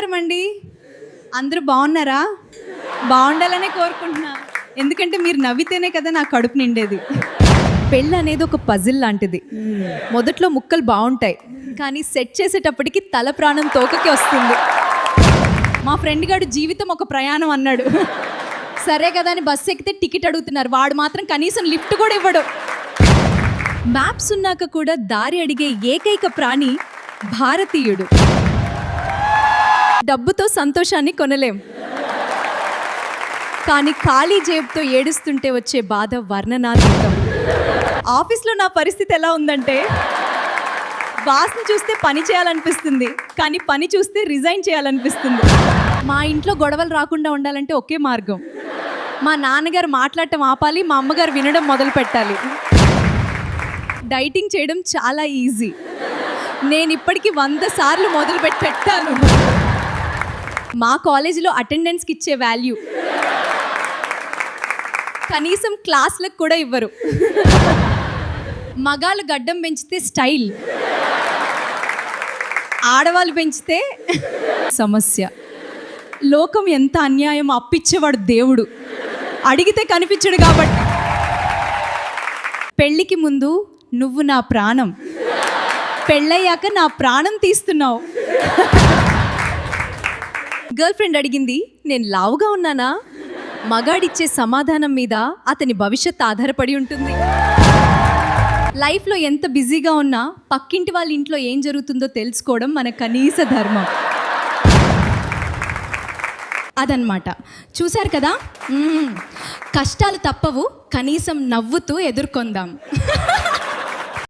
నమస్కారం అండి. అందరూ బాగున్నారా? బాగుండాలనే కోరుకుంటున్నా. ఎందుకంటే మీరు నవ్వితేనే కదా నా కడుపు నిండేది. పెళ్ళి అనేది ఒక పజిల్ లాంటిది. మొదట్లో ముక్కలు బాగుంటాయి, కానీ సెట్ చేసేటప్పటికి తల ప్రాణం తోకకి వస్తుంది. మా ఫ్రెండ్ గారు జీవితం ఒక ప్రయాణం అన్నాడు. సరే కదా అని బస్సు ఎక్కితే టికెట్ అడుగుతున్నారు, వాడు మాత్రం కనీసం లిఫ్ట్ కూడా ఇవ్వడు. మ్యాప్స్ ఉన్నాక కూడా దారి అడిగే ఏకైక ప్రాణి భారతీయుడు. డబ్బుతో సంతోషాన్ని కొనలేం, కానీ ఖాళీ జేబుతో ఏడుస్తుంటే వచ్చే బాధ వర్ణనాతీతం. ఆఫీస్లో నా పరిస్థితి ఎలా ఉందంటే, బాస్ని చూస్తే పని చేయాలనిపిస్తుంది, కానీ పని చూస్తే రిజైన్ చేయాలనిపిస్తుంది. మా ఇంట్లో గొడవలు రాకుండా ఉండాలంటే ఒకే మార్గం, మా నాన్నగారు మాట్లాడటం ఆపాలి, మా అమ్మగారు వినడం మొదలు పెట్టాలి. డైటింగ్ చేయడం చాలా ఈజీ. నేను ఇప్పటికీ 100 సార్లు మొదలు పెట్టాను. మా కాలేజీలో అటెండెన్స్కి ఇచ్చే వాల్యూ కనీసం క్లాస్లకు కూడా ఇవ్వరు. మగాళ్ళు గడ్డం పెంచితే స్టైల్, ఆడవాళ్ళు పెంచితే సమస్య. లోకం ఎంత అన్యాయం. అప్పిచ్చేవాడు దేవుడు, అడిగితే కనిపించడు. కాబట్టి పెళ్ళికి ముందు నువ్వు నా ప్రాణం, పెళ్ళయ్యాక నా ప్రాణం తీస్తున్నావు. గర్ల్ ఫ్రెండ్ అడిగింది, నేను లావుగా ఉన్నానా? మగాడిచ్చే సమాధానం మీద అతని భవిష్యత్ ఆధారపడి ఉంటుంది. లైఫ్లో ఎంత బిజీగా ఉన్నా పక్కింటి వాళ్ళ ఇంట్లో ఏం జరుగుతుందో తెలుసుకోవడం మన కనీస ధర్మం. అదనమాట. చూశారు కదా, కష్టాలు తప్పవు, కనీసం నవ్వుతూ ఎదుర్కొందాం.